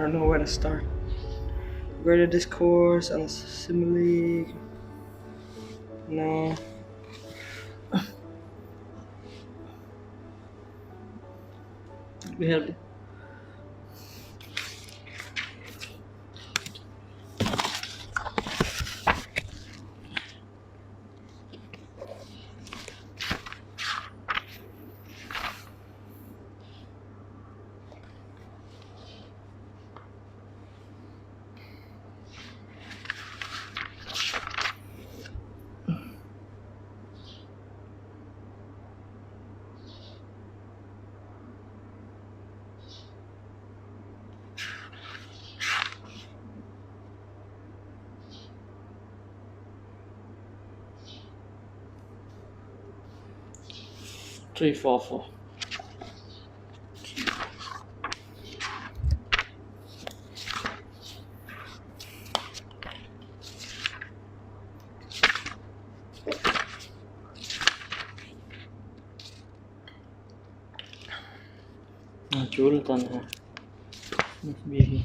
don't know where to start. Greater discourse and simile. No. We have. Three, 4, 4. Jewel Tanha. Must be here.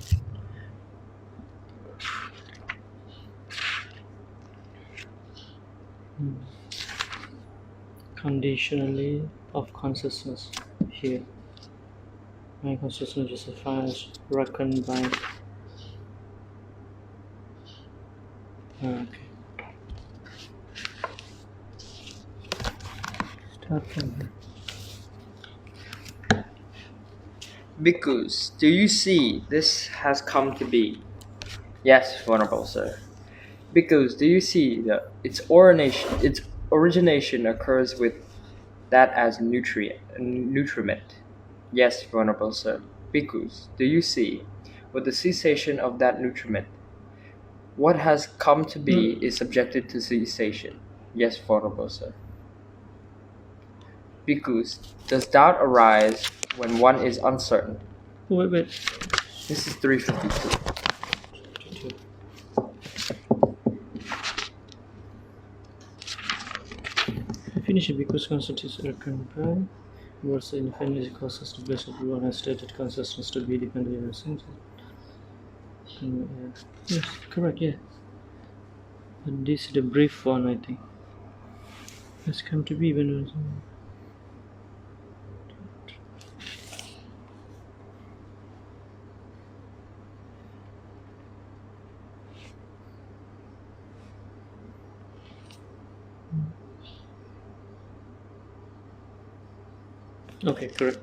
Conditionally of consciousness here. My consciousness justifies reckoned by. Okay. Start from here. Bhikkhus, do you see this has come to be? Yes, Venerable Sir. Bhikkhus, do you see that its origination occurs with that as nutriment? Yes, Venerable Sir. Bhikkhus, do you see, with the cessation of that nutriment, what has come to be is subjected to cessation? Yes, Venerable Sir. Bhikkhus, does doubt arise when one is uncertain? Wait. This is 352. Finish it because consciousness is recurrent prime. Words the infinite causes to bless everyone has stated consciousness to be dependent on senses. Yes, correct, yeah. And this is the brief one, I think. Has come to be when okay, correct.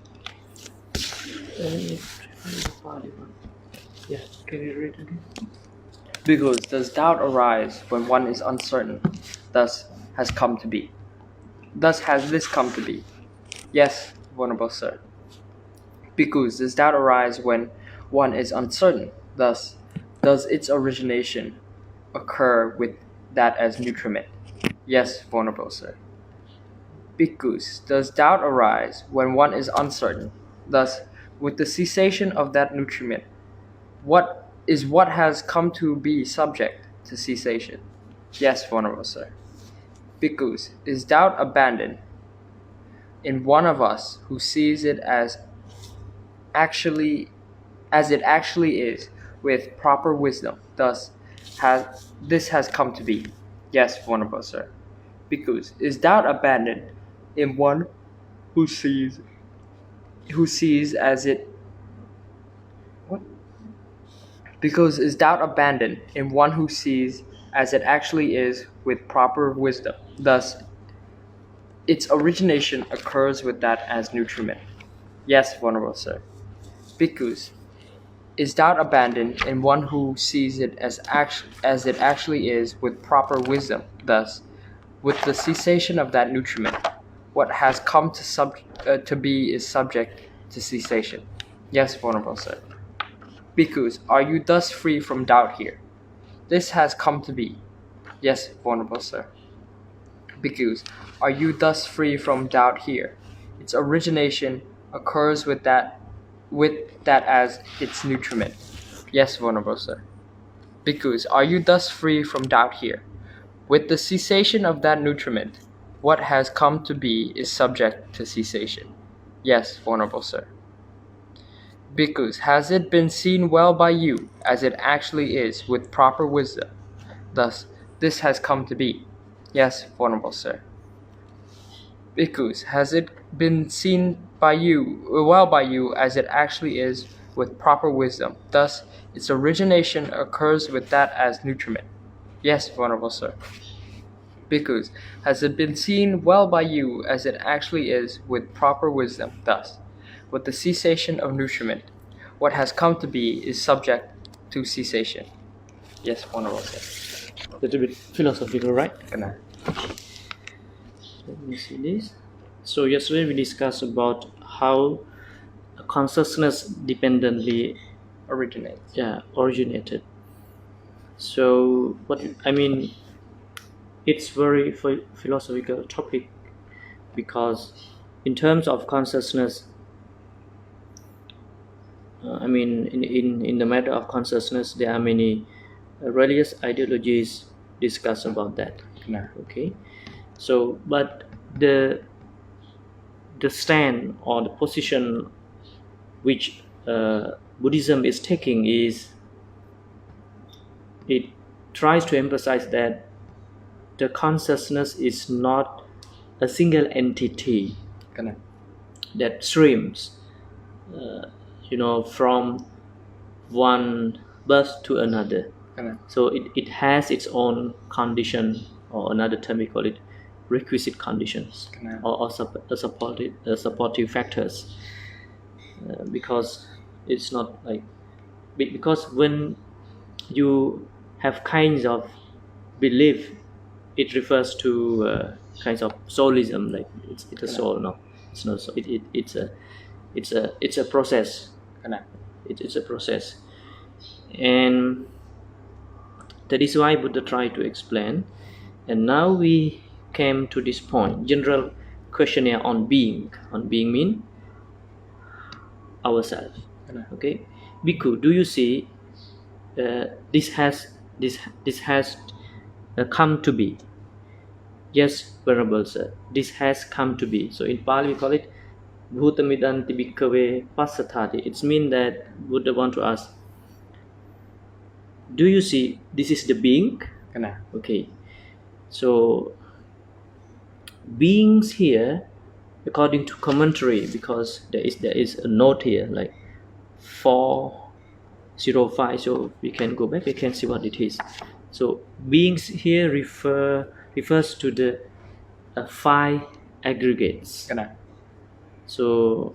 Yeah, can you read again? Because does doubt arise when one is uncertain? Thus has come to be. Thus has this come to be. Yes, Venerable Sir. Because does doubt arise when one is uncertain? Thus does its origination occur with that as nutriment? Yes, Venerable Sir. Bhikkhus, does doubt arise when one is uncertain? Thus, with the cessation of that nutriment, what has come to be subject to cessation? Yes, Venerable Sir. Bhikkhus, is doubt abandoned in one of us who sees it as it actually is with proper wisdom? Thus, this has come to be? Yes, Venerable Sir. Bhikkhus, is doubt abandoned in one who sees as it what? Because is doubt abandoned in one who sees as it actually is with proper wisdom? Thus, its origination occurs with that as nutriment. Yes, Venerable Sir. Bhikkhus, is doubt abandoned in one who sees it as it actually is with proper wisdom? Thus, with the cessation of that nutriment, what has come to be is subject to cessation. Yes, Venerable Sir. Bhikkhus, are you thus free from doubt here? This has come to be. Yes, Venerable Sir. Bhikkhus, are you thus free from doubt here? Its origination occurs with that as its nutriment. Yes, Venerable Sir. Bhikkhus, are you thus free from doubt here? With the cessation of that nutriment, what has come to be is subject to cessation. Yes, Venerable Sir. Bhikkhus, has it been seen well by you, as it actually is, with proper wisdom? Thus, this has come to be. Yes, Venerable Sir. Bhikkhus, has it been seen by you, well by you, as it actually is, with proper wisdom? Thus, its origination occurs with that as nutriment. Yes, Venerable Sir. Bhikkhus, has it been seen well by you, as it actually is, with proper wisdom? Thus, with the cessation of nutriment, what has come to be is subject to cessation. Yes, Venerable Sir. A little bit philosophical, right? Genau. Let me see this. So yesterday we discussed about how consciousness dependently originated. So what I mean, it's very philosophical topic, because in terms of consciousness, I mean in the matter of consciousness, there are many religious ideologies discuss about that. Genau. Okay, so but the stand or the position which Buddhism is taking is, it tries to emphasize that the consciousness is not a single entity Genau. that streams from one birth to another. Genau. So it has its own condition, or another term we call it requisite conditions, Genau. or supportive factors, because it's not like, because when you have kinds of belief, it refers to kinds of soulism, like it's a soul. No, it's not. So it's a process. Genau. It's a process, and that is why Buddha tried to explain. And now we came to this point, general questionnaire on being. On being mean ourselves. Genau. Okay, Bhikkhu, do you see this has come to be? Yes, Venerable Sir, this has come to be. So in Pali we call it Bhutamidanti Bhikkave Passathati. It means that Buddha want to ask, do you see this is the being? Genau. Okay, so beings here, according to commentary, because there is a note here like 405, so we can go back, we can see what it is. So beings here refers to the 5 aggregates. Genau. So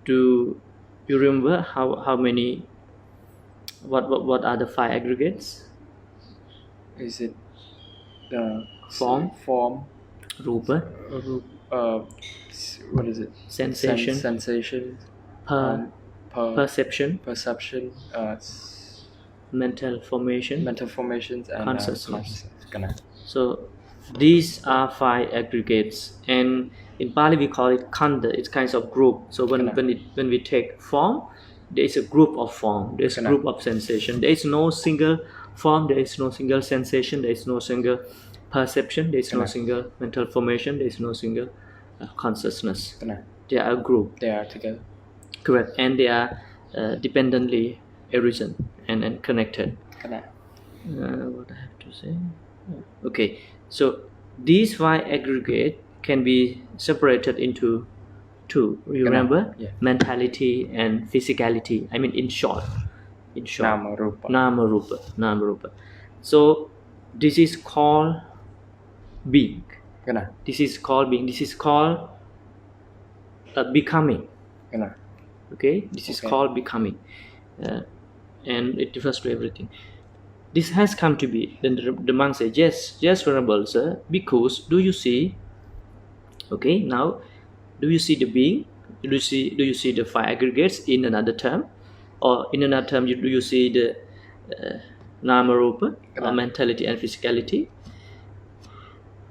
do you remember how many, what are the 5 aggregates? Is it the Form, rupa, what is it? sensation, Sensation, perception, mental formation, mental formations, and consciousness. Genau. So these are 5 aggregates, and in Pali we call it khanda. It's kinds of group. So when we take form, there is a group of form, there is a group of sensation. There is no single form, there is no single sensation, there is no single perception, there is no single mental formation, there is no single consciousness. They are a group. They are together. Correct, and they are dependently arisen and connected. Genau. What I have to say? Okay, so these 5 aggregate can be separated into 2. You remember? Yeah. Mentality and physicality. I mean, in short. Nama Rupa. Nama Rupa. So this is called being. Genau. This is called being. This is called becoming. Genau. Okay, this is called becoming, and it refers to everything. This has come to be. Then the monk says, yes, Venerable Sir, because do you see? Okay, now do you see the being? Do you see the 5 aggregates in another term, or in another term do you see the nama rupa, mentality and physicality?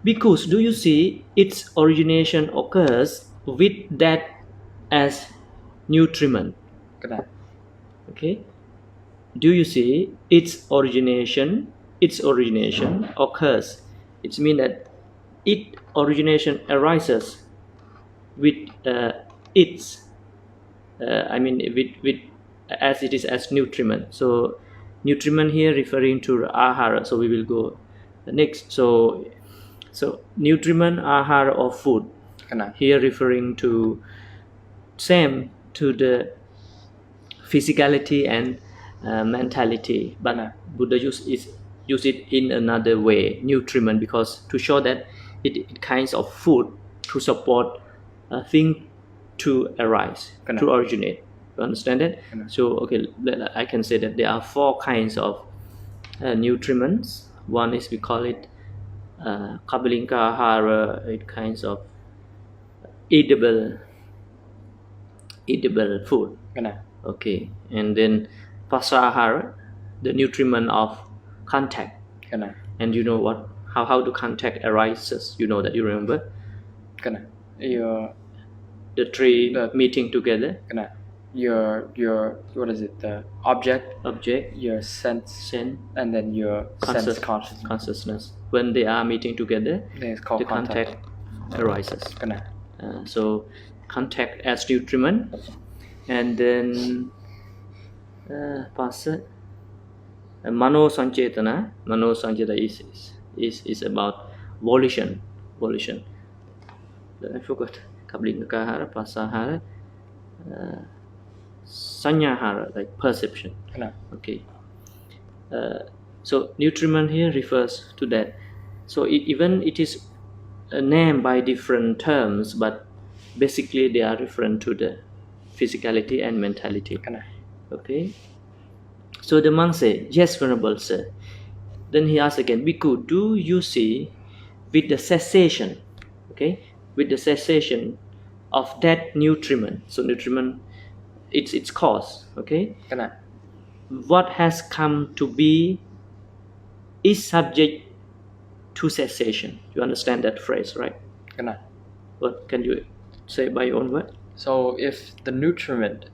Because do you see its origination occurs with that as nutriment? Genau. Okay, do you see its origination occurs? It means that origination arises with its I mean with as it is as nutriment. So nutriment here referring to ahara. So we will go next. So nutriment, ahara, or food here referring to same to the physicality and mentality, but Buddha use it in another way, nutriment, because to show that it kinds of food to support a thing to arise, to originate. You understand it? So okay, I can say that there are 4 kinds of nutriments. One is, we call it kabalinka ahara, it kinds of edible food. Okay, and then pasahara, the nutriment of contact. And you know what? How do contact arises? You know that, you remember? Your The three meeting together. Your what is it? The object, your sense, and then your sense consciousness. When they are meeting together, it's called the contact arises. So contact as nutriment, and then pasa mano sanchetana. Mano sanchetana is about volition. I forgot. Kablinkahara, pasahara, sanyahara, like perception. Okay. So nutriment here refers to that. So even it is a name by different terms, but basically they are referring to the physicality and mentality. Okay. So the monk said, "Yes, Venerable Sir." Then he asked again, "Bhikkhu, do you see with the cessation, okay, with the cessation of that nutriment?" So nutriment, its cause, okay, what has come to be is subject to cessation. You understand that phrase, right? What can you say by your own word? So if the nutriment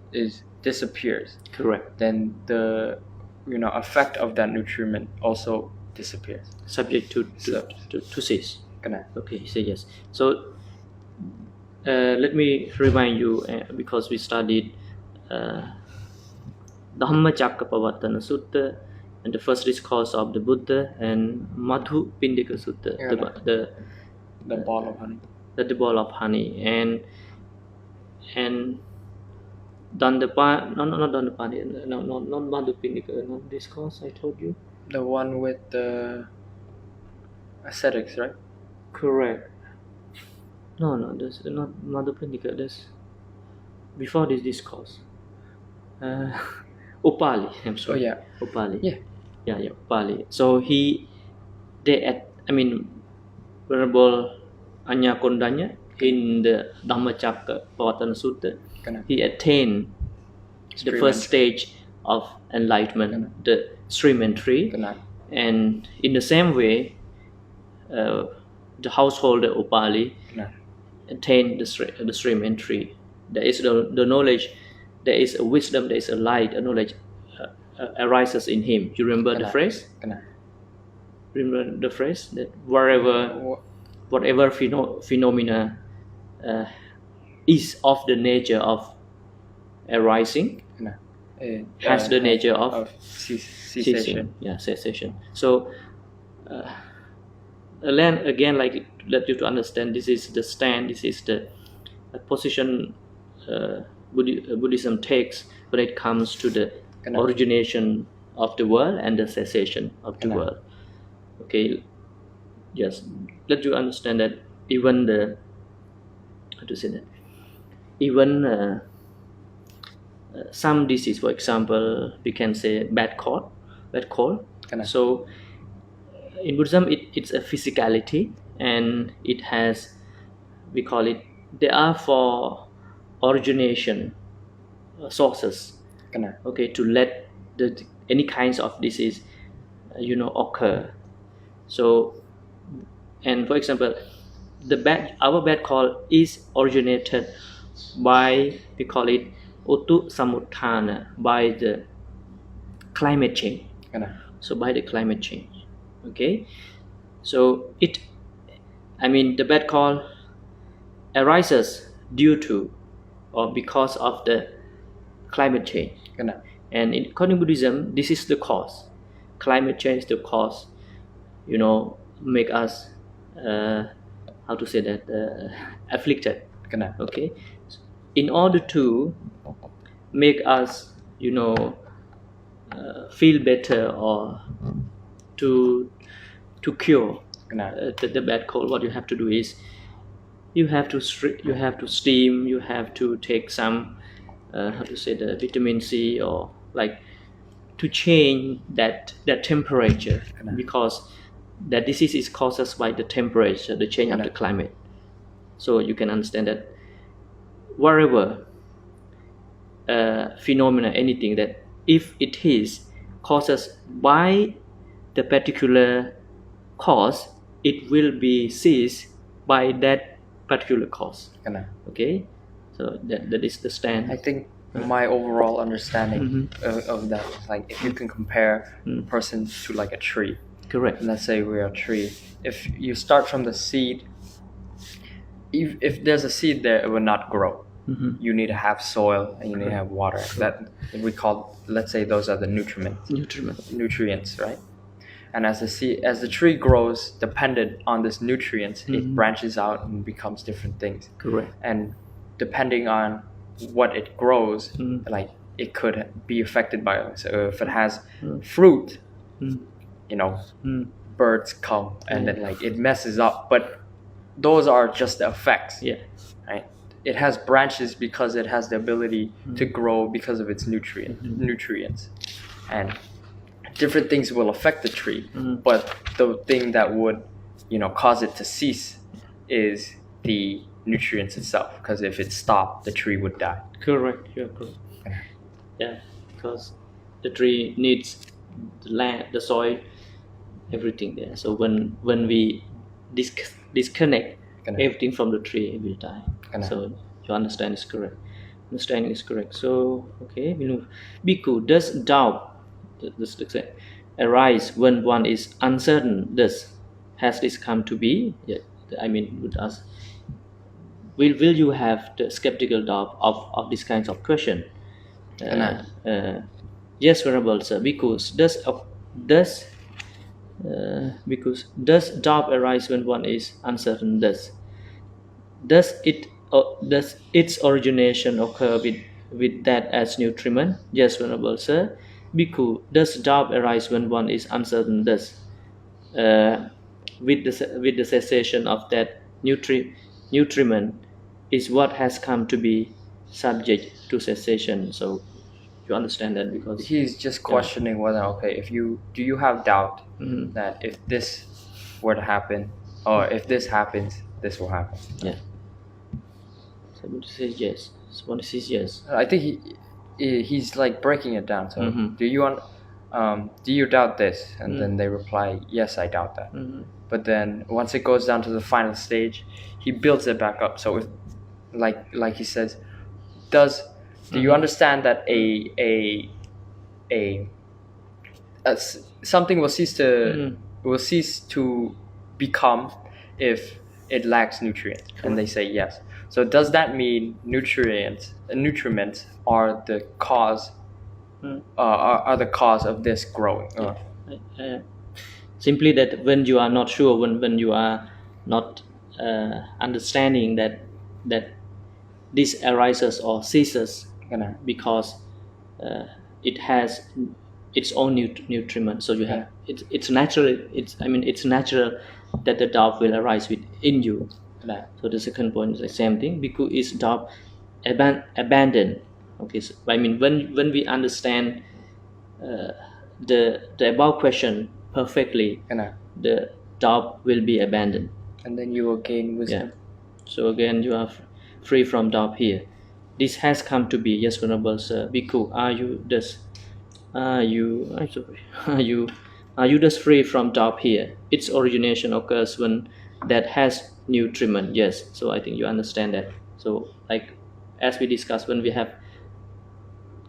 disappears, correct, then the effect of that nutriment also disappears. Subject to cease. Okay, he said yes. So let me remind you, because we studied Dhammacakkappavattana Sutta and the first discourse of the Buddha, and Madhupindika Sutta, the ball of honey. The ball of honey, and Dandapani, not Dandapani, not Madhupindika, not discourse I told you. The one with the ascetics, right? Correct. No, that's not Madhupindika. That's before this discourse. Upali. I'm sorry. Oh yeah. Upali. Yeah. Upali. So Venerable Anya Kondanya in the Dhammacakkappavattana Sutta, he attained the first stage of enlightenment, the stream entry, and in the same way, the householder Upali attained the stream entry. There is the knowledge, there is a wisdom, there is a light, a knowledge arises in him. You remember the phrase? Remember the phrase that whatever phenomena is of the nature of arising has the nature of cessation. Cessation. So again, like, let you to understand, this is the stand, this is the position Buddhism takes when it comes to the origination of the world and the cessation of the world. Okay, yes, let you understand that even some disease, for example, we can say bad cold. So in Buddhism, it's a physicality, and it has, we call it, there are 4 origination sources, okay, to let any kinds of disease occur. So, and for example, our bad cold is originated by, we call it Utu Samutthana, by the climate change. So by the climate change, okay. So the bad cold arises due to or because of the climate change. Kena. And according to Buddhism, this is the cause. Climate change is the cause, make us, how to say that, afflicted. Kena. Okay, in order to make us, feel better, or to cure the bad cold, what you have to do is you have to steam, you have to take some, how to say, the vitamin C, or like to change that temperature, because that disease is caused by the temperature, the change of the climate. So you can understand that whatever phenomena, anything that if it is caused by the particular cause, it will be ceased by that particular cause. Okay, so that is the stand. I think my overall understanding of that is like, if you can compare a person to like a tree. Correct. Let's say we're a tree. If you start from the seed, if there's a seed there, it will not grow. You need to have soil and you need to have water. That we call, let's say, those are the nutrients, right? And as the tree grows, dependent on this nutrients, it branches out and becomes different things. Correct. And depending on what it grows, like it could be affected by it. So if it has fruit, birds come and then like it messes up. But those are just the effects. Yeah. Right. It has branches because it has the ability to grow because of its nutrients, and different things will affect the tree. But the thing that would, cause it to cease is the nutrients itself. Because if it stopped, the tree would die. Correct. You're correct. Yeah, because the tree needs the land, the soil, everything there. So when we disconnect everything from the tree, it will die. So your understanding is correct. So okay, Bhikkhu, does doubt arise when one is uncertain? Thus, has this come to be? Yeah, with us, will you have the skeptical doubt of these kinds of question? Yes, Venerable Sir. Because does doubt arise when one is uncertain? Does its origination occur with that as nutriment? Yes, Venerable Sir. Bhikkhu, does doubt arise when one is uncertain? Thus, with the cessation of that nutriment is what has come to be subject to cessation. So you understand that, because he's just questioning whether, okay, do you have doubt that if this were to happen, or if this happens, this will happen? Yeah. Somebody says yes. Somebody says yes. I think he's like breaking it down. So do you doubt this? And then they reply, yes, I doubt that. But then once it goes down to the final stage, he builds it back up. So if, like he says, do you understand that something will cease to become if it lacks nutrients? And they say yes. So does that mean nutriments are the cause of this growing? Simply that when you are not sure, when you are not understanding that this arises or ceases because it has its own nutriment. So you have it's natural. It's natural that the doubt will arise within you. So the second point is the same thing. Bhikkhu, is doubt abandoned? Okay, so, when we understand the above question perfectly, the doubt will be abandoned, and then you will gain wisdom. So again, you are free from doubt here. This has come to be. Yes, Venerable Sir. Bhikkhu, are you thus free from doubt here? Its origination occurs when that has nutriment. Yes. So I think you understand that. So like as we discussed, when we have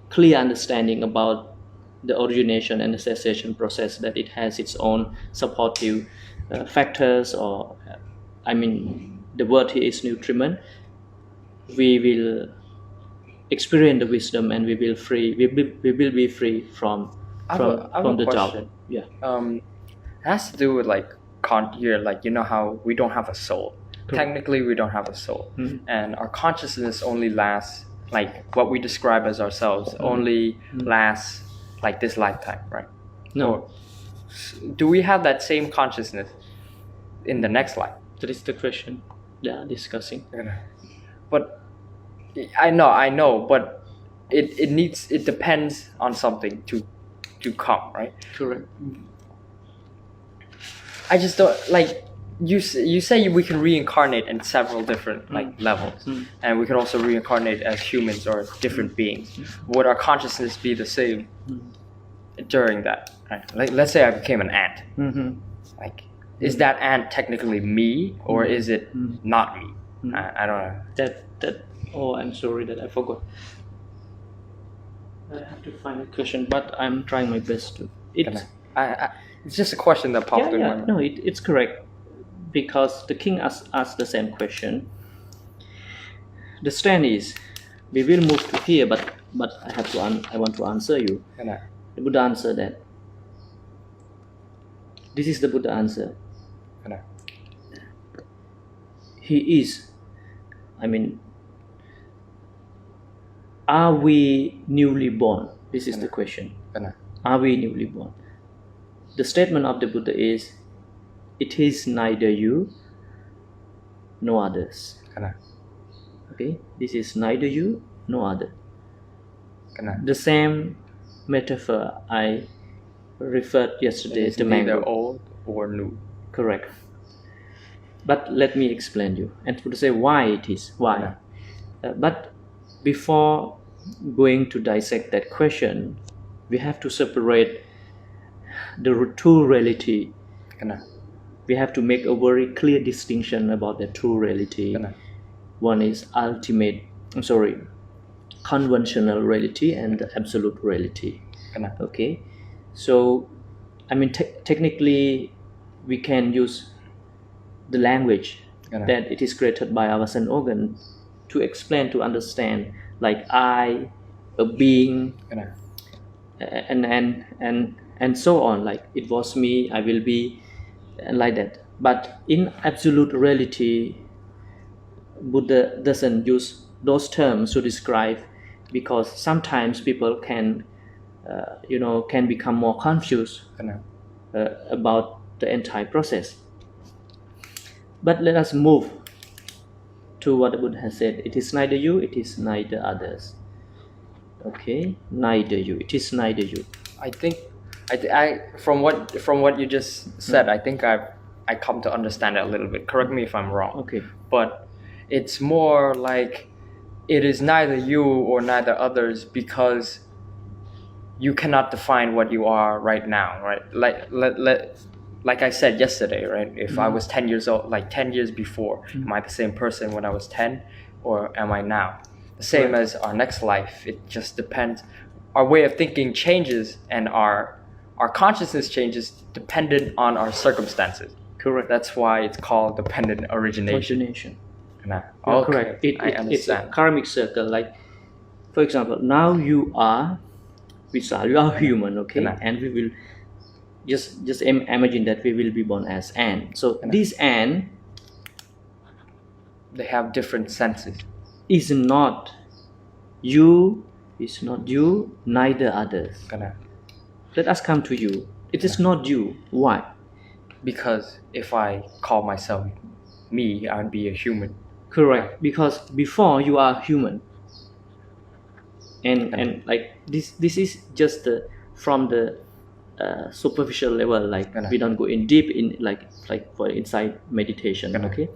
clear understanding about the origination and the cessation process, that it has its own supportive factors, or the word here is nutriment, we will experience the wisdom, and we will be free from I have a the doubt. question. Yeah. It has to do with like here, like you know how we don't have a soul. Technically, we don't have a soul, and our consciousness only lasts, like what we describe as ourselves, only lasts like this lifetime, right? No. Or, do we have that same consciousness in the next life? That is the question they are discussing. But I know, but it depends on something to come, right? Correct. I just don't like you say we can reincarnate in several different like levels, and we can also reincarnate as humans or different beings. Would our consciousness be the same during that? Right? Like, let's say I became an ant. Like, is that ant technically me, or is it not me? I don't know. That. Oh, I'm sorry that I forgot. I have to find a question, but I'm trying my best to. It's just a question that popped in my mind. No, it's correct, because the king asked the same question. The stand is, we will move to here, but I want to answer you. The Buddha answered that. This is the Buddha answer. He is. I mean, are we newly born? This is the question. Are we newly born? The statement of the Buddha is, it is neither you nor others. Okay, this is neither you nor other. The same metaphor I referred yesterday to mango. Neither old or new. Correct. But let me explain you and to say why it is. Why? But before going to dissect that question, we have to separate the two reality. We have to make a very clear distinction about the two reality. One is conventional reality and the absolute reality. Okay, so I mean technically we can use the language that it is created by our sense organ to explain, to understand, like I, a being, and so on, like it was me, I will be, and like that. But in absolute reality, Buddha doesn't use those terms to describe, because sometimes people can become more confused about the entire process. But let us move to what the Buddha has said. It is neither you, it is neither others. Okay, neither you, it is neither you. I think, from what you just said, I think I come to understand it a little bit. Correct me if I'm wrong. Okay. But it's more like it is neither you or neither others, because you cannot define what you are right now, right? Like I said yesterday, right? If I was 10 years old, like 10 years before, am I the same person when I was 10, or am I now? The same as our next life. It just depends. Our way of thinking changes, and our consciousness changes dependent on our circumstances. Correct. That's why it's called dependent origination. Okay. Correct. It's a karmic circle. Like, for example, now you are human, okay? And we will just imagine that we will be born as ant. So this ant, they have different senses. Is not you, neither others. Let us come to you. It is not you. Why? Because if I call myself me, I would be a human. Correct. Because before you are human. And like this is just from the superficial level, like we don't go in deep in like for inside meditation. Okay,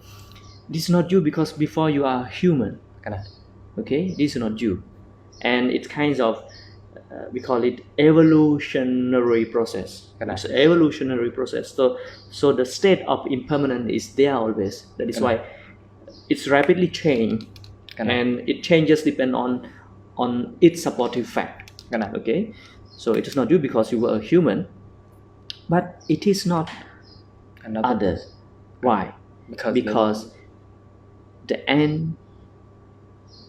this is not you, because before you are human. Okay, this is not you, and it's kind of we call it evolutionary process. It's an evolutionary process. So the state of impermanence is there always. That is why it's rapidly change, and it changes depend on its supportive fact. Okay, so it is not you because you were a human, but it is not others. Why? Because the end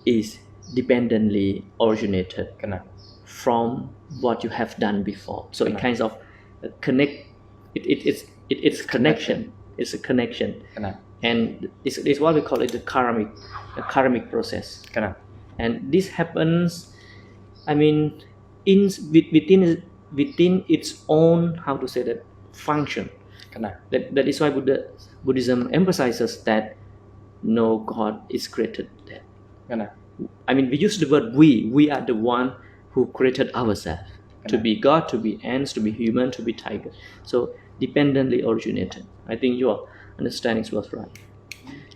is dependently originated Kena. from what you have done before. So it kind of connect. It's connection. It's a connection, Kena. and it's what we call it the karmic process. Kena. And this happens, I mean, within its own, how to say that, function. Kena. That is why Buddhism emphasizes that no God is created there. Kena. I mean, we use the word we are the one who created ourselves to be God, to be ants, to be human, to be tiger. So dependently originated. I think your understanding was right.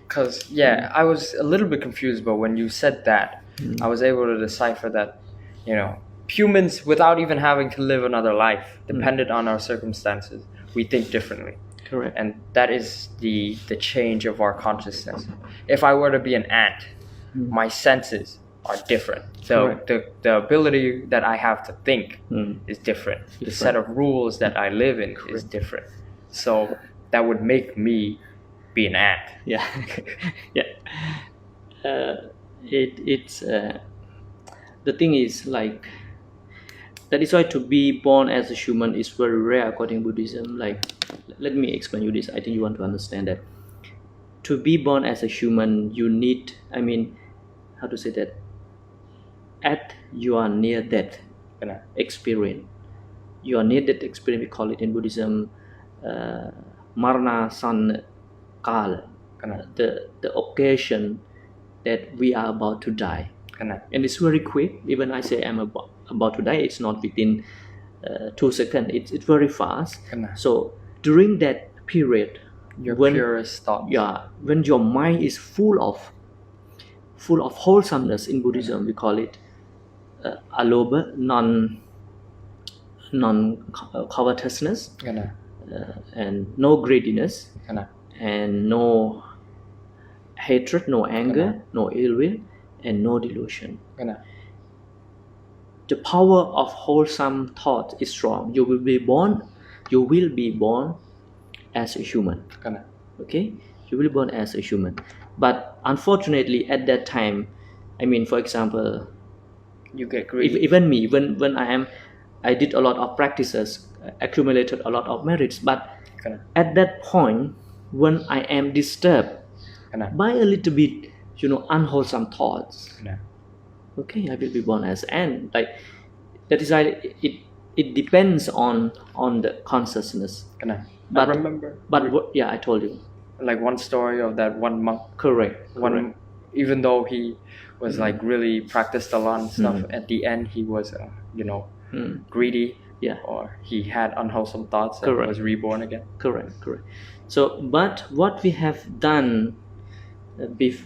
Because, yeah, I was a little bit confused, but when you said that, I was able to decipher that, you know, humans, without even having to live another life, dependent on our circumstances, we think differently. Correct. And that is the change of our consciousness. If I were to be an ant, my senses are different. The ability that I have to think is different. The set of rules that I live in is different. So that would make me be an ant. Yeah. Yeah. It's the thing is, like, that is why to be born as a human is very rare according to Buddhism. Like, let me explain you this. I think you want to understand that to be born as a human, you need, I mean, how to say that, at your near death experience, your near death experience, we call it in Buddhism Mahātaṇhāsaṅkhaya, the occasion that we are about to die. And it's very quick. Even I say I'm about to die, it's not within 2 seconds. It's very fast. So during that period, your purest thoughts. Yeah, when your mind is full of wholesomeness, in Buddhism we call it alobha, non covetousness, and no greediness, and no hatred, no anger, no ill will, and no delusion. The power of wholesome thought is strong. You will be born as a human. Okay, you will be born as a human. But unfortunately, at that time, I mean, for example, you get greedy. Even me, when I did a lot of practices, accumulated a lot of merits. But at that point, when I am disturbed by a little bit, unwholesome thoughts, okay, I will be born as an. Like, that is why it depends on the consciousness. But I remember. Yeah, I told you. Like one story of that one monk. Correct. Even though he was like really practiced a lot and stuff, at the end he was, greedy. Yeah. Or he had unwholesome thoughts and was reborn again. Correct. So, but what we have done,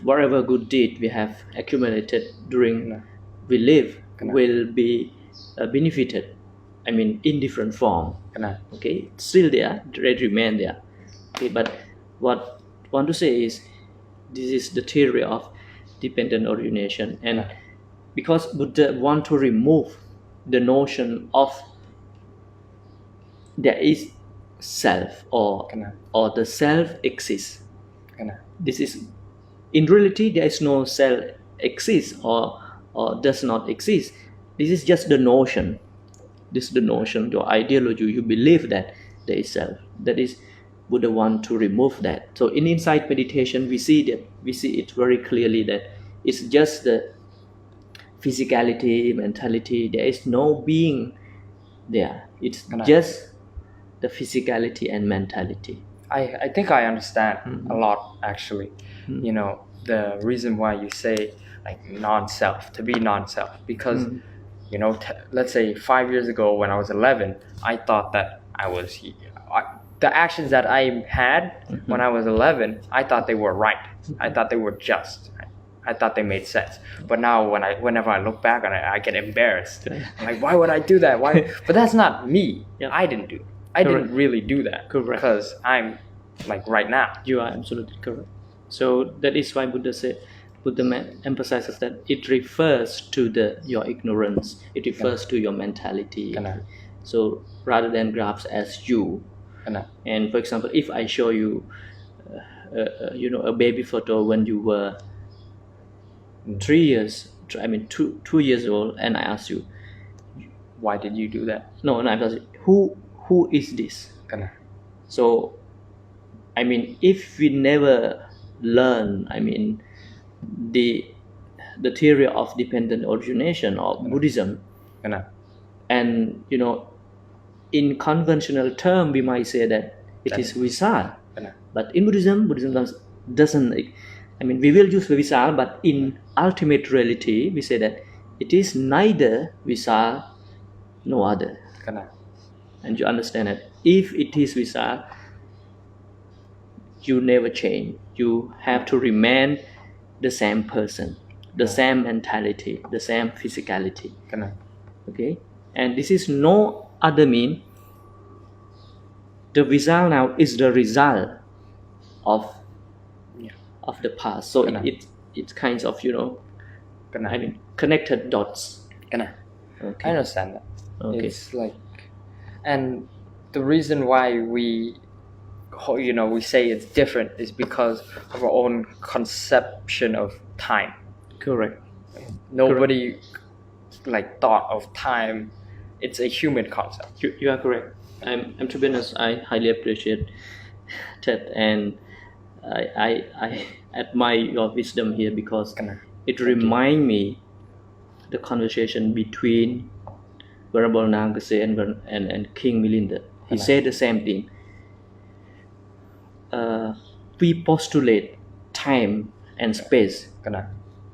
whatever good deed we have accumulated during we live, will be benefited. I mean, in different form. Okay, still there, they remain there. Okay, but what I want to say is, this is the theory of dependent origination, and because Buddha want to remove the notion of there is self or the self exists. This is, in reality, there is no self exists or does not exist. This is just the notion. This is the notion, your ideology. You believe that there is self. That is, Buddha want to remove that. So in insight meditation, we see it very clearly that it's just the physicality, mentality. There is no being there. It's just the physicality and mentality. I think I understand a lot, actually. The reason why you say like non-self, to be non-self, because let's say 5 years ago when I was 11, I thought that I was the actions that I had when I was 11, I thought they were right. I thought they were just. I thought they made sense. But now whenever I look back on it, I get embarrassed. I'm like, why would I do that? Why? But that's not me. Yeah. I didn't do it. I didn't really do that. Correct. Because I'm like right now. You are absolutely correct. So that is why Buddha emphasizes that it refers to your ignorance. It refers to your mentality. So rather than grasp as you. And for example, if I show you, a baby photo when you were 3 years, two years old, and I ask you, Why did you do that? no, and I ask you, who is this? Kana. So, if we never learn, the theory of dependent origination or Buddhism, Kana. and in conventional term we might say that it is Visal, Kana. but in Buddhism doesn't. We will use Visal, but in ultimate reality we say that it is neither Visal no other. Kana. And you understand that if it is Visal, you never change. You have to remain the same person, the same mentality, the same physicality. Kana. Okay, and this is no other mean. The Visal now is the result of the past. So it's kinds of Kana. connected dots. Kana. Okay. I understand that. Okay. It's like, and the reason why we say it's different is because of our own conception of time. Correct. Nobody thought of time. It's a human concept. You are correct. I'm to be honest, I highly appreciate that, and I admire your wisdom here, because it reminds me the conversation between Venerable Nangase and King Milinda. He said the same thing. We postulate time and space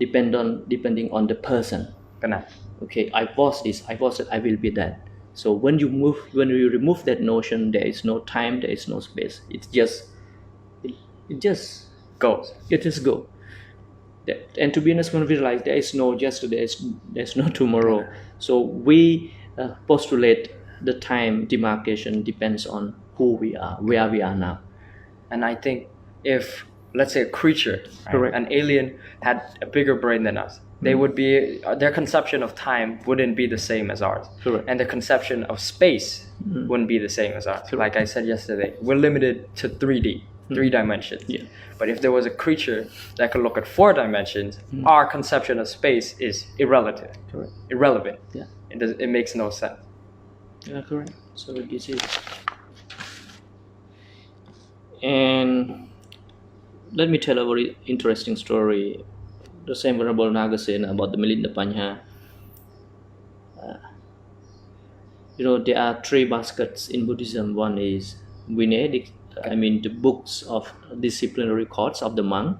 depending on the person. Okay, I was this, I was that, I will be that. So when you remove that notion, there is no time, there is no space. It just Goes. It just go. And to be honest, when we realize there is no yesterday, there's no tomorrow. So we postulate the time demarcation depends on who we are, where we are now. And I think if, let's say, a creature, Correct. an alien had a bigger brain than us, they would be, their conception of time wouldn't be the same as ours. Correct. And the conception of space wouldn't be the same as ours. Like I said yesterday, we're limited to 3D, 3 dimensions. Yeah. But if there was a creature that could look at 4 dimensions, our conception of space is irrelevant. Correct. Irrelevant. Yeah. It makes no sense. Yeah, correct. So this is. And let me tell a very interesting story. The same Venerable Naga said about the Milinda Panha. There are 3 baskets in Buddhism. One is Vinaya, the books of disciplinary codes of the monk,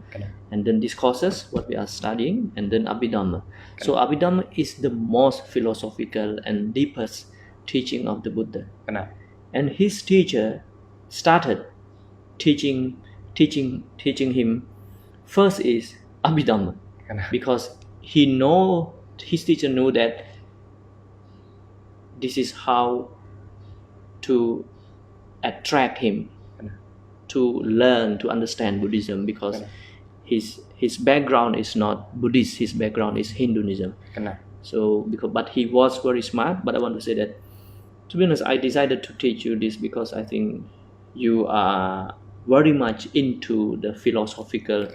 and then discourses, what we are studying, and then Abhidhamma. So Abhidhamma is the most philosophical and deepest teaching of the Buddha. And his teacher started teaching him. First is Abhidhamma, because his teacher knew that this is how to attract him to learn, to understand Buddhism, because his background is not Buddhist, his background is Hinduism. So but he was very smart. But I want to say that, to be honest, I decided to teach you this because I think you are very much into the philosophical,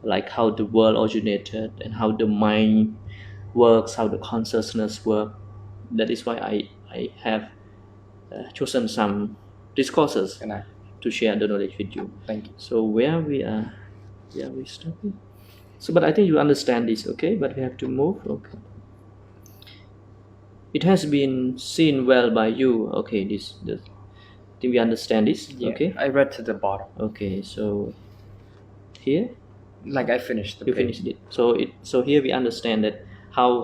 like how the world originated and how the mind works, how the consciousness works. That is why I have chosen some discourses to share the knowledge with you. Thank you. So where we stopping? So, but I think you understand this, okay? But we have to move, okay? It has been seen well by you, okay? I think we understand this, okay? I read to the bottom. Okay, so here, like I finished the you page. finished it. So here we understand that how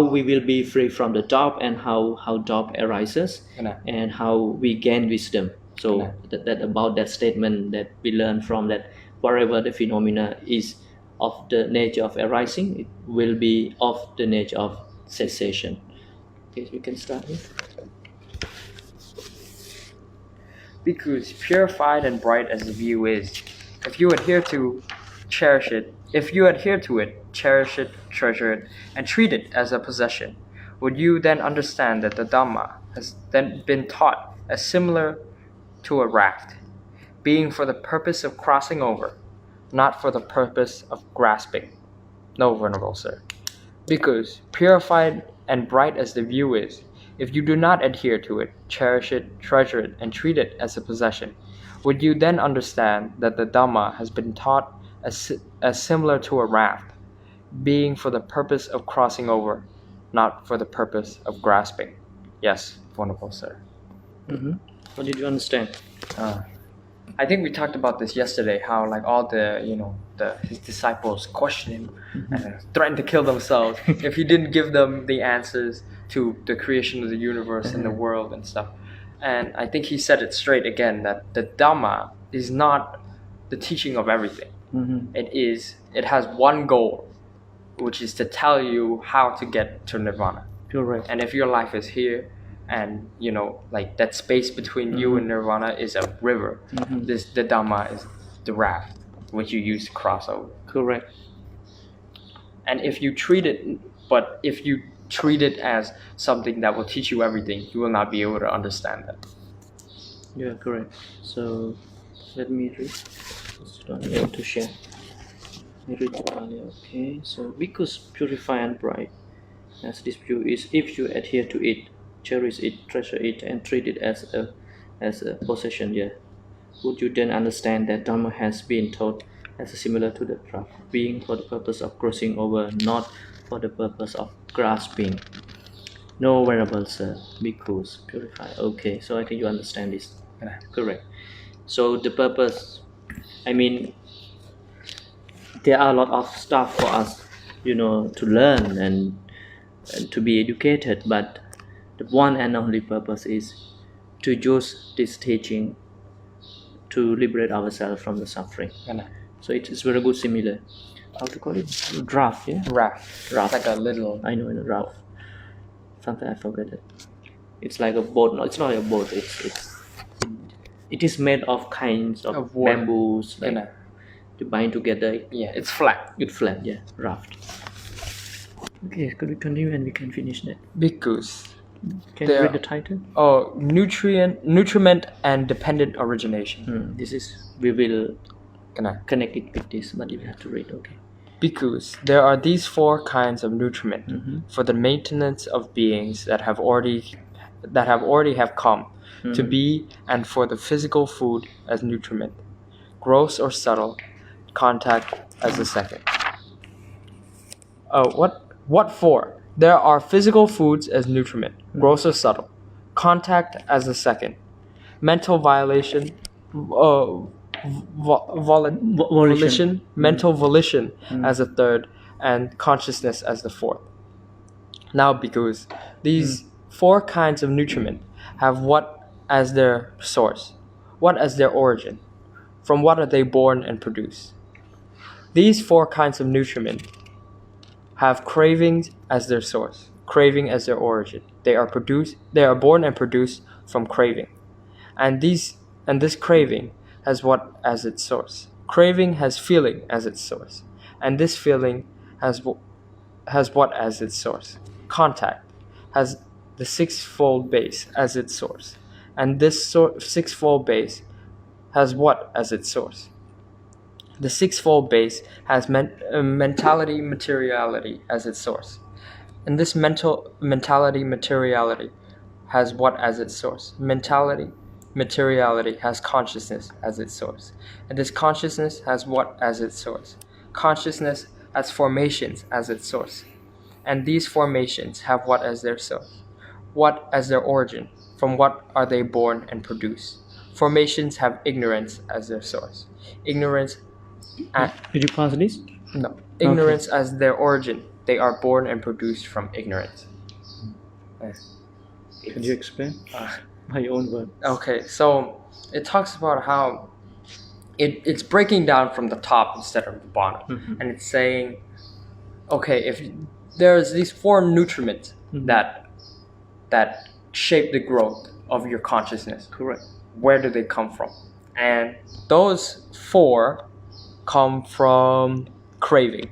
we will be free from the doubt, and how doubt arises, and how we gain wisdom. So that about that statement that we learn from that, whatever the phenomena is of the nature of arising, it will be of the nature of cessation. Okay, so we can start here. Because purified and bright as the view is, if you adhere to it, cherish it, treasure it, and treat it as a possession, would you then understand that the Dhamma has then been taught as similar to a raft, being for the purpose of crossing over, not for the purpose of grasping? No, Venerable Sir. Because, purified and bright as the view is, if you do not adhere to it, cherish it, treasure it, and treat it as a possession, would you then understand that the Dhamma has been taught as similar to a raft, being for the purpose of crossing over, not for the purpose of grasping? Yes, Venerable Sir. What did you understand? I think we talked about this yesterday. How like all the his disciples questioned him and threatened to kill themselves if he didn't give them the answers to the creation of the universe and the world and stuff. And I think he said it straight again that the Dhamma is not the teaching of everything. It has one goal, which is to tell you how to get to nirvana. Correct. And if your life is here, and like that space between you and nirvana is a river, the Dhamma is the raft which you use to cross over. Correct. And if you treat it as something that will teach you everything, you will not be able to understand that. Yeah, correct. So let me read. Just don't be able to share. I read it earlier. Okay. So because purify and bright as this view is, if you adhere to it, cherish it, treasure it, and treat it as a possession, would you then understand that Dhamma has been taught as similar to the raft, being for the purpose of crossing over, not for the purpose of grasping? No, Venerable Sir, because purify. Okay, so I think you understand this. Correct. So the purpose, I mean, there are a lot of stuff for us, to learn and to be educated, but the one and only purpose is to use this teaching to liberate ourselves from the suffering. So it is very good similar. How to call it? Draft, yeah? Raft. Like a little... I know, draft. Something I forget it. It's like a boat. No, it's not a boat. It is made of kinds of bamboos, like to bind together. Yeah, it's flat. It's flat, yeah. Raft. Okay, could we continue and we can finish that? Because... Can you read the title? Oh, nutriment and dependent origination. We will connect it with this, but you have to read, okay? Because there are these four kinds of nutriment for the maintenance of beings that have already come to be, and for the physical food as nutriment, gross or subtle, contact as the second. What for? There are physical foods as nutriment, gross or subtle, contact as the second, mental volition, mental volition as the third, and consciousness as the fourth. Now, because these four kinds of nutriment have what as their source, what as their origin, from what are they born and produce? These four kinds of nutriment have cravings as their source, craving as their origin. They are born and produced from craving. And this craving has what as its source? Craving has feeling as its source. And this feeling has what as its source? Contact has the sixfold base as its source. And this sixfold base has what as its source? The sixfold base has mentality materiality as its source. And this mentality materiality has what as its source? Mentality materiality has consciousness as its source. And this consciousness has what as its source? Consciousness has formations as its source. And these formations have what as their source? What as their origin? From what are they born and produced? Formations have ignorance as their source. Ignorance... Did you pass this? No. Ignorance as their origin. They are born and produced from ignorance. Can you explain? By your own word. Okay, so it talks about how it's breaking down from the top instead of the bottom. And it's saying, okay, if there's these four nutriments that shape the growth of your consciousness. Correct. Where do they come from? And those four come from craving.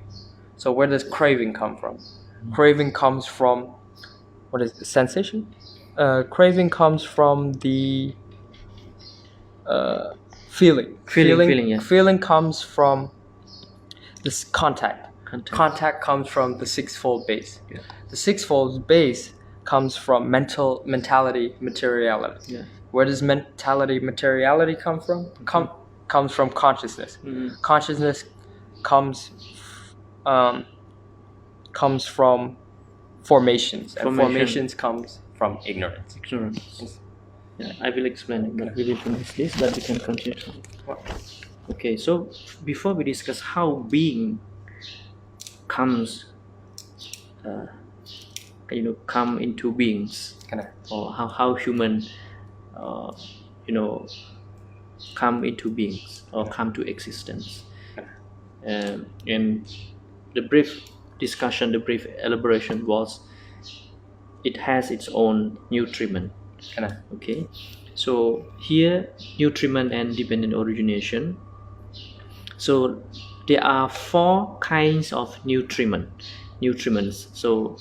So where does craving come from? Craving comes from, what is the sensation? Craving comes from the feeling. Feeling, yeah. Feeling comes from this contact. contact comes from the sixfold base. Yeah. The sixfold base comes from mentality, materiality. Yeah. Where does mentality, materiality come from? Comes from consciousness. Consciousness comes from formations, and formations comes from ignorance. Ignorance. Yeah, I will explain it, but we will finish this, but we can continue. Okay, so before we discuss how being comes, come into beings, or how human, come into beings or come to existence, and the brief discussion, the brief elaboration was, it has its own nutriment. Okay, so here nutriment and dependent origination. So there are 4 kinds of nutriments. So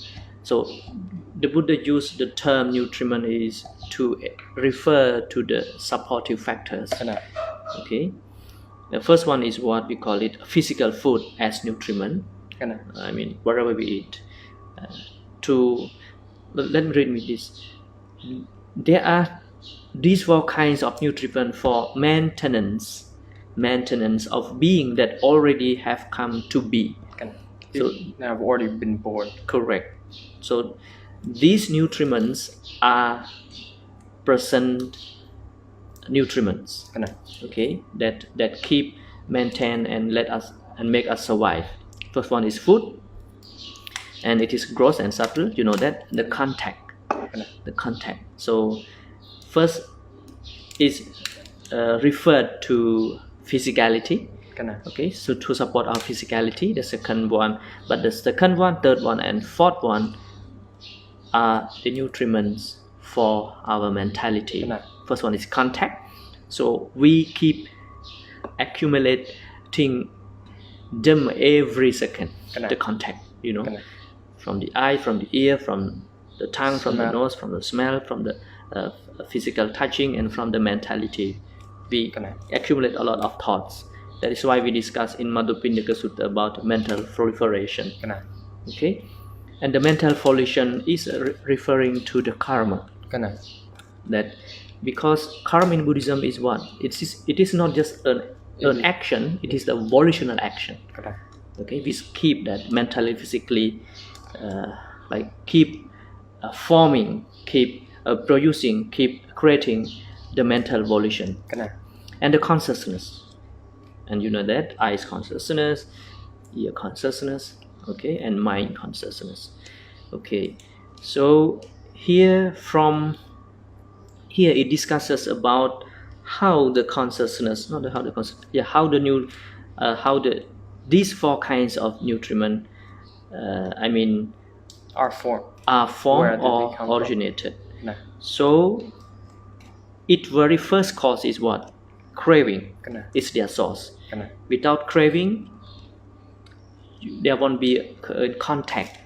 the Buddha used the term nutriment is to refer to the supportive factors. Okay, the first one is what we call it physical food as nutriment. I mean, whatever we eat. Let me read me this. There are these 4 kinds of nutriment for maintenance of being that already have come to be. So have already been born. Correct. So these nutriments are present nutriments. Okay, that keep, maintain, and let us and make us survive. First one is food, and it is gross and subtle. You know that the contact. So first is referred to physicality. Okay, so to support our physicality, the second one, but the second one, third one, and fourth one are the nutriments for our mentality. First one is contact. So we keep accumulating them every second. The contact, from the eye, from the ear, from the tongue, from the nose, from the smell, from the physical touching, and from the mentality. We accumulate a lot of thoughts. That is why we discuss in Mahātaṇhāsaṅkhaya Sutta about mental proliferation. Okay, and the mental volition is referring to the karma. That because karma in Buddhism is what? It is not just an action, it is the volitional action. Okay, we keep that mentally, physically, keep forming, keep producing, keep creating the mental volition. And the consciousness. And you know that eyes consciousness, ear consciousness, okay, and mind consciousness. Okay, so here it discusses about how the consciousness, these 4 kinds of nutriment, are formed or originated. So its very first cause is what? Craving. It's their source. Without craving, there won't be contact,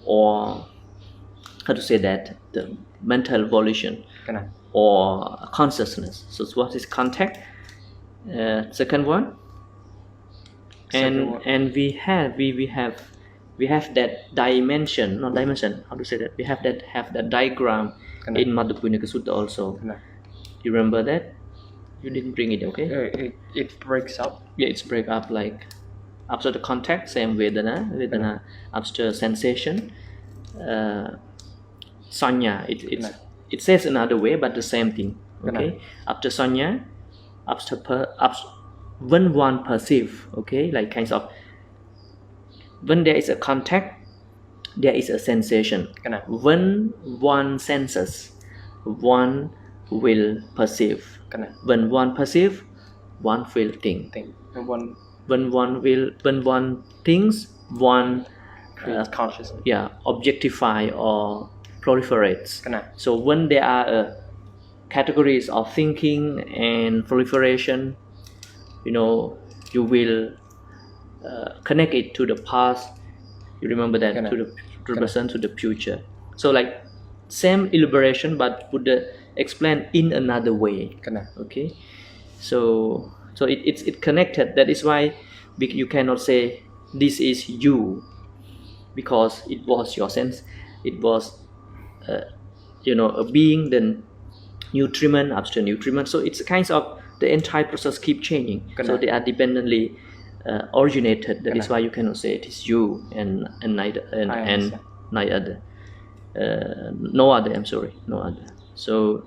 or how to say that, the mental volition or consciousness. So what is contact? Second one, and we have that dimension, not dimension. How to say that? We have that diagram in Mahātaṇhāsaṅkhaya Sutta also. You remember that? You didn't bring it, okay? It breaks up. Yeah, it's break up, like after the contact, same vedana, after sensation, sanya. It says another way, but the same thing. Okay, after sanya, when one perceive, okay, like kinds of when there is a contact, there is a sensation. When one senses, one will perceive. When one perceive, one will think. When one thinks, one creates consciousness. Yeah, objectify or proliferates. So when there are categories of thinking and proliferation, you will connect it to the past. You remember that to the present, to the future. So like same elaboration, but Buddha explain in another way. Okay, so it's connected. That is why you cannot say this is you, because it was your sense, it was a being, then nutriment after nutriment. So it's kinds of the entire process keep changing. So they are dependently originated. That is why you cannot say it is you and neither and neither no other. I'm sorry, no other. So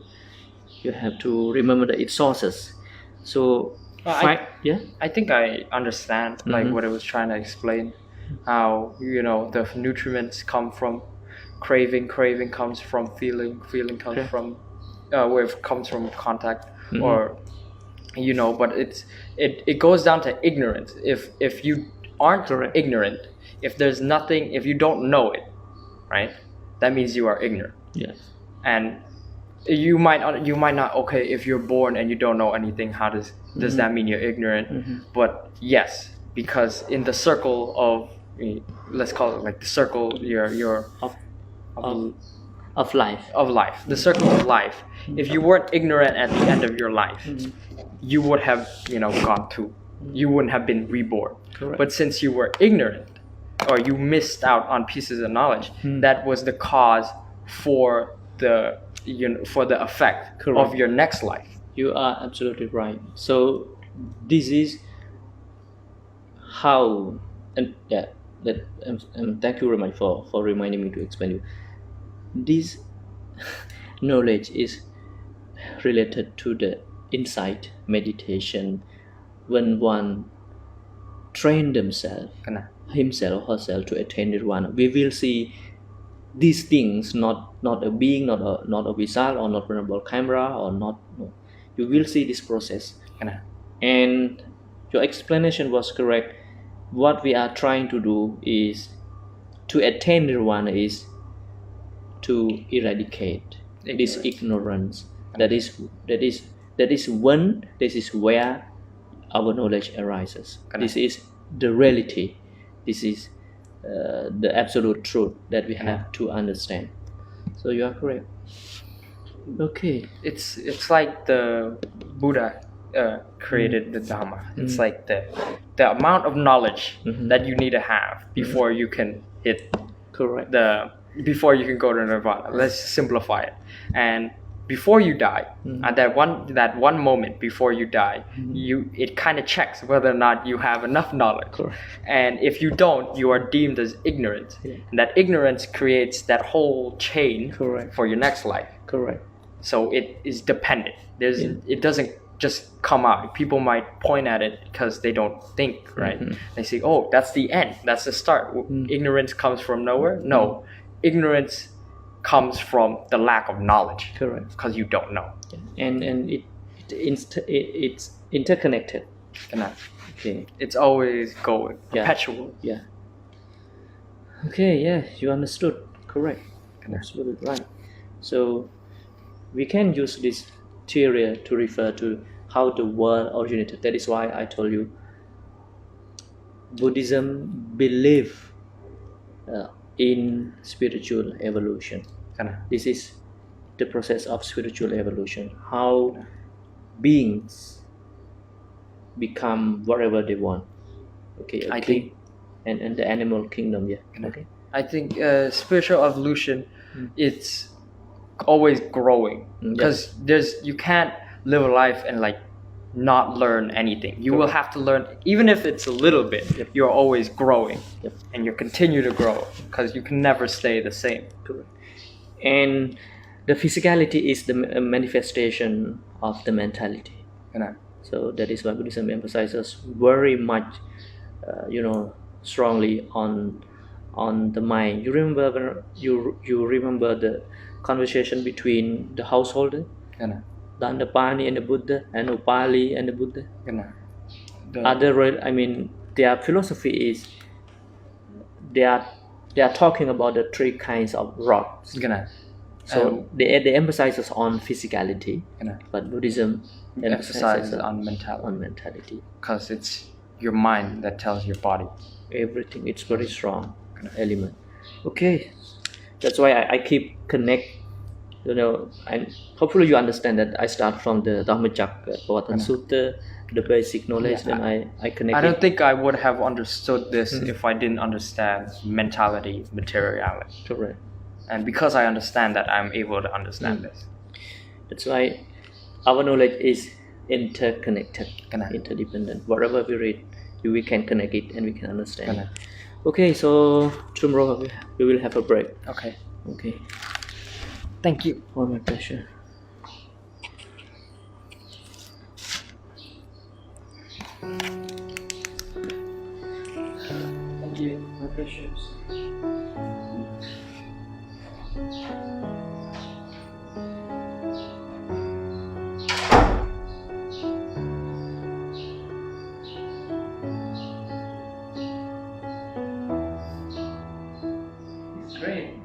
you have to remember that it's sources. So I think I understand like what I was trying to explain. How the nutriments come from craving comes from feeling comes from where it comes from contact, or but it goes down to ignorance. If you aren't ignorant, if there's nothing, if you don't know it, right, that means you are ignorant. Yes. And you might not, okay, if you're born and you don't know anything, how does that mean you're ignorant? But yes, because in the circle of, let's call it like the circle of life, the circle of life, if you weren't ignorant at the end of your life, you would have gone through, you wouldn't have been reborn. Correct. But since you were ignorant, or you missed out on pieces of knowledge, that was the cause for the effect. Correct. Of your next life. You are absolutely right. So this is how, and thank you very much for reminding me to explain you. This knowledge is related to the insight meditation. When one train himself or herself to attain nirvana, we will see these things, not a being, not a visual, or not vulnerable camera, or not. No. You will see this process. And your explanation was correct. What we are trying to do is to attain nirvana, is to eradicate this ignorance. That is when, this is where our knowledge arises. This is the reality. This is the absolute truth that we have to understand. So you are correct. Okay. It's like the Buddha created the Dhamma. It's like the amount of knowledge that you need to have before you can hit before you can go to nirvana. Let's simplify it. And before you die, at that one moment before you die, it kind of checks whether or not you have enough knowledge. Correct. And if you don't, you are deemed as ignorant. And that ignorance creates that whole chain for your next life. Correct. So it is dependent. It doesn't just come out. People might point at it because they don't think, right? They say, oh, that's the end, that's the start. Ignorance comes from nowhere. No, ignorance comes from the lack of knowledge. Correct. Because you don't know. And it's interconnected. Okay. It's always going, perpetual. Yeah. Okay, yeah, you understood. Correct. Absolutely right. So we can use this theory to refer to how the world originated. That is why I told you Buddhism believe in spiritual evolution. This is the process of spiritual evolution. How beings become whatever they want. Okay, I think, and the animal kingdom. Yeah. Okay. I think spiritual evolution, it's always growing, because you can't live a life and like not learn anything. You will have to learn, even if it's a little bit. You're always growing, and you continue to grow, because you can never stay the same. Correct. And the physicality is the manifestation of the mentality. So that is why Buddhism emphasizes very much, strongly on the mind. You remember you remember the conversation between the householder, the Andapani and the Buddha, and Upali and the Buddha. Their philosophy is they are talking about the three kinds of rocks. So they emphasizes on physicality, but Buddhism emphasizes on mentality. Because On it's your mind that tells your body. Everything. It's very strong element. Okay, that's why I keep connect And hopefully you understand that I start from the Mahātaṇhāsaṅkhaya Sutta, the basic knowledge, Yeah, then I connect I don't it. think I would have understood this if I didn't understand mentality, materiality. Correct. And because I understand that, I'm able to understand this. That's why our knowledge is interconnected, Connect. interdependent. Whatever we read, we can connect it and we can understand. Connect. Okay, so tomorrow we will have a break. Okay. Okay. Thank you. Oh, my pleasure. Thank you. My pleasure. Great.